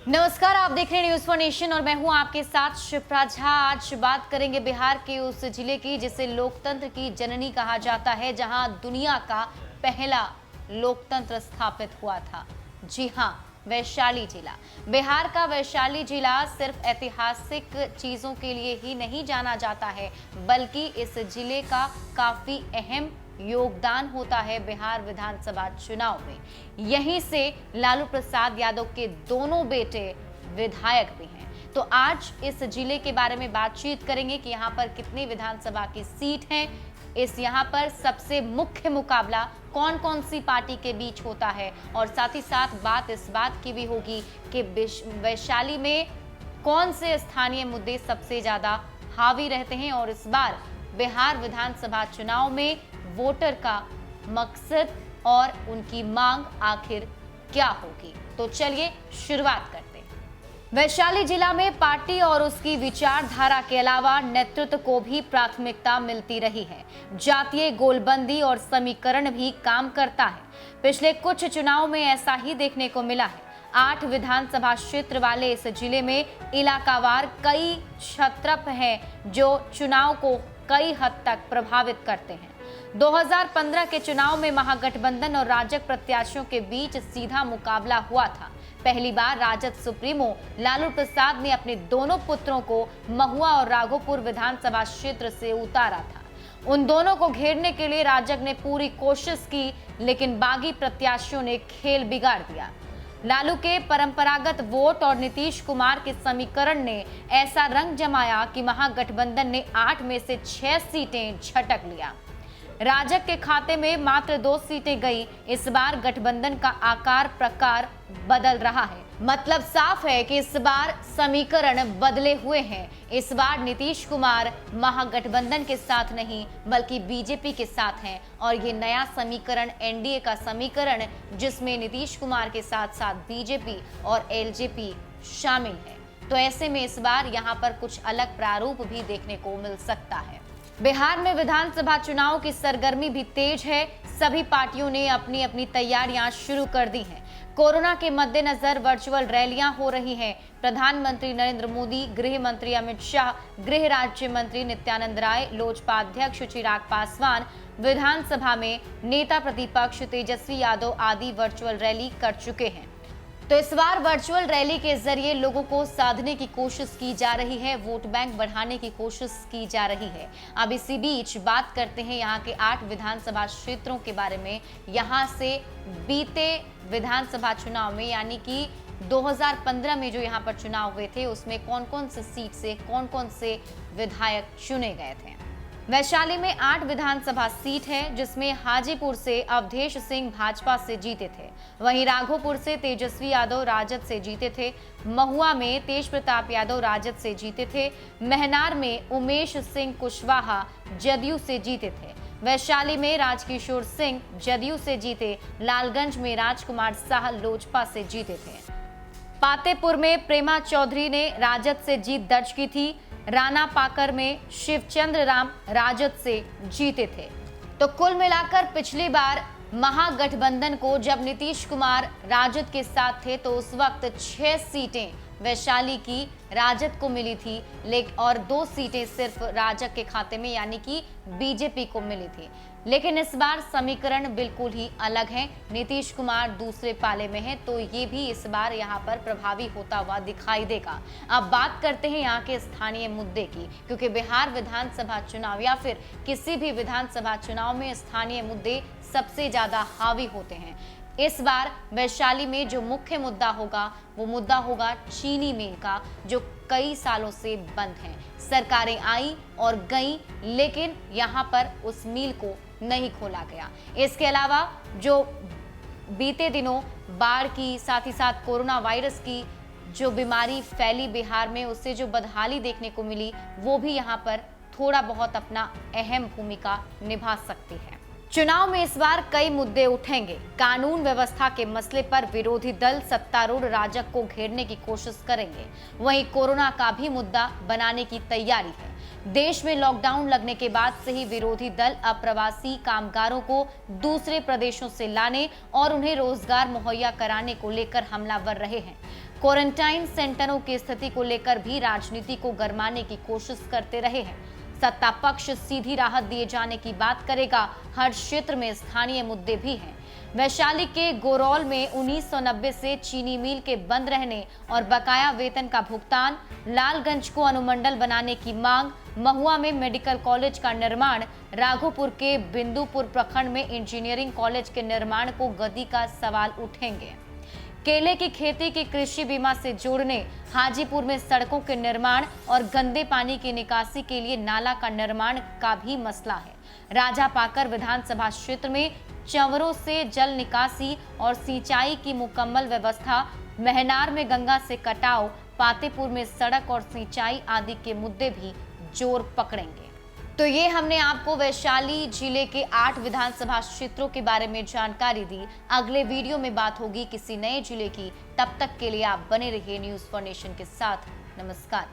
नमस्कार, आप देख रहे हैं न्यूज फॉर नेशन और मैं हूं आपके साथ शिप्रा झा। आज बात करेंगे बिहार के उस जिले की जिसे लोकतंत्र की जननी कहा जाता है, जहां दुनिया का पहला लोकतंत्र स्थापित हुआ था। जी हां, वैशाली जिला। बिहार का वैशाली जिला सिर्फ ऐतिहासिक चीजों के लिए ही नहीं जाना जाता है, बल्कि इस जिले का काफी अहम योगदान होता है बिहार विधानसभा चुनाव में। यहीं से लालू प्रसाद यादव के दोनों बेटे विधायक भी हैं। तो आज इस जिले के बारे में बातचीत करेंगे कि यहाँ पर कितनी विधानसभा की सीट हैं, इस यहाँ पर सबसे मुख्य मुकाबला कौन कौन सी पार्टी के बीच होता है, और साथ ही साथ बात इस बात की भी होगी कि वैशाली में कौन से स्थानीय मुद्दे सबसे ज्यादा हावी रहते हैं और इस बार बिहार विधानसभा चुनाव में वोटर का मकसद और उनकी मांग आखिर क्या होगी। तो चलिए शुरुआत करते हैं। वैशाली जिला में पार्टी और उसकी विचारधारा के अलावा नेतृत्व को भी प्राथमिकता मिलती रही है। जातीय गोलबंदी और समीकरण भी काम करता है। पिछले कुछ चुनाव में ऐसा ही देखने को मिला है। 8 विधानसभा क्षेत्र वाले इस जिले में इलाकावार कई क्षत्रप हैं जो चुनाव को कई हद तक प्रभावित करते हैं। 2015 के चुनाव में महागठबंधन और राजग प्रत्याशियों के बीच सीधा मुकाबला हुआ था। पहली बार राजद सुप्रीमो लालू प्रसाद ने अपने दोनों पुत्रों को महुआ और राघोपुर विधानसभा क्षेत्र से उतारा था। उन दोनों को घेरने के लिए राजग ने पूरी कोशिश की, लेकिन बागी प्रत्याशियों ने खेल बिगाड़ दिया। लालू के परंपरागत वोट और नीतीश कुमार के समीकरण ने ऐसा रंग जमाया कि महागठबंधन ने 8 में से 6 सीटें झटक लिया। राजग के खाते में मात्र 2 सीटें गई। इस बार गठबंधन का आकार प्रकार बदल रहा है। मतलब साफ है कि इस बार समीकरण बदले हुए हैं। इस बार नीतीश कुमार महागठबंधन के साथ नहीं बल्कि बीजेपी के साथ हैं, और ये नया समीकरण एनडीए का समीकरण जिसमें नीतीश कुमार के साथ साथ बीजेपी और एलजेपी शामिल है। तो ऐसे में इस बार यहाँ पर कुछ अलग प्रारूप भी देखने को मिल सकता है। बिहार में विधानसभा चुनाव की सरगर्मी भी तेज है। सभी पार्टियों ने अपनी अपनी तैयारियां शुरू कर दी हैं। कोरोना के मद्देनजर वर्चुअल रैलियां हो रही हैं। प्रधानमंत्री नरेंद्र मोदी, गृह मंत्री अमित शाह, गृह राज्य मंत्री नित्यानंद राय, लोजपा अध्यक्ष चिराग पासवान, विधानसभा में नेता प्रतिपक्ष तेजस्वी यादव आदि वर्चुअल रैली कर चुके हैं। तो इस बार वर्चुअल रैली के जरिए लोगों को साधने की कोशिश की जा रही है, वोट बैंक बढ़ाने की कोशिश की जा रही है। अब इसी बीच बात करते हैं यहाँ के 8 विधानसभा क्षेत्रों के बारे में। यहाँ से बीते विधानसभा चुनाव में यानी कि 2015 में जो यहाँ पर चुनाव हुए थे उसमें कौन कौन से सीट से कौन कौन से विधायक चुने गए थे। वैशाली में 8 विधानसभा सीट है, जिसमें हाजीपुर से अवधेश सिंह भाजपा से जीते थे। वहीं राघोपुर से तेजस्वी यादव राजद से जीते थे। महुआ में तेज प्रताप यादव राजद से जीते थे। महनार में उमेश सिंह कुशवाहा जदयू से जीते थे। वैशाली में राजकिशोर सिंह जदयू से जीते। लालगंज में राजकुमार शाह लोजपा से जीते थे। पातेपुर में प्रेमा चौधरी ने राजद से जीत दर्ज की थी। राना पाकर में शिवचंद्र राम राजद से जीते थे। तो कुल मिलाकर पिछली बार महागठबंधन को जब नीतीश कुमार राजद के साथ थे तो उस वक्त 6 सीटें वैशाली की राजद को मिली थी, लेकिन और 2 सीटें सिर्फ राजद के खाते में यानी कि बीजेपी को मिली थी। लेकिन इस बार समीकरण बिल्कुल ही अलग है। नीतीश कुमार दूसरे पाले में है, तो ये भी इस बार यहाँ पर प्रभावी होता हुआ दिखाई देगा। अब बात करते हैं यहाँ के स्थानीय मुद्दे की, क्योंकि बिहार विधानसभा चुनाव या फिर किसी भी विधानसभा चुनाव में स्थानीय मुद्दे सबसे ज्यादा हावी होते हैं। इस बार वैशाली में जो मुख्य मुद्दा होगा वो मुद्दा होगा चीनी मिल का, जो कई सालों से बंद है। सरकारें आई और गईं, लेकिन यहाँ पर उस मिल को नहीं खोला गया। इसके अलावा जो बीते दिनों बाढ़ की साथ ही साथ कोरोना वायरस की जो बीमारी फैली बिहार में, उससे जो बदहाली देखने को मिली, वो भी यहाँ पर थोड़ा बहुत अपना अहम भूमिका निभा सकती है। चुनाव में इस बार कई मुद्दे उठेंगे। कानून व्यवस्था के मसले पर विरोधी दल सत्तारूढ़ राजग को घेरने की कोशिश करेंगे। वहीं कोरोना का भी मुद्दा बनाने की तैयारी है। देश में लॉकडाउन लगने के बाद से ही विरोधी दल अप्रवासी कामगारों को दूसरे प्रदेशों से लाने और उन्हें रोजगार मुहैया कराने को लेकर हमलावर रहे हैं। क्वारंटाइन सेंटरों की स्थिति को लेकर भी राजनीति को गरमाने की कोशिश करते रहे हैं। सत्ता पक्ष सीधी राहत दिए जाने की बात करेगा। हर क्षेत्र में स्थानीय मुद्दे भी हैं। वैशाली के गोरौल में 1990 से चीनी मिल के बंद रहने और बकाया वेतन का भुगतान, लालगंज को अनुमंडल बनाने की मांग, महुआ में मेडिकल कॉलेज का निर्माण, राघोपुर के बिंदुपुर प्रखंड में इंजीनियरिंग कॉलेज के निर्माण को गति का सवाल उठेंगे। केले की खेती की कृषि बीमा से जोड़ने, हाजीपुर में सड़कों के निर्माण और गंदे पानी की निकासी के लिए नाला का निर्माण का भी मसला है। राजा पाकर विधानसभा क्षेत्र में चंवरों से जल निकासी और सिंचाई की मुकम्मल व्यवस्था, महनार में गंगा से कटाव, पातेपुर में सड़क और सिंचाई आदि के मुद्दे भी जोर पकड़ेंगे। तो ये हमने आपको वैशाली जिले के 8 विधानसभा क्षेत्रों के बारे में जानकारी दी। अगले वीडियो में बात होगी किसी नए जिले की। तब तक के लिए आप बने रहिए न्यूज़ फॉर नेशन के साथ। नमस्कार।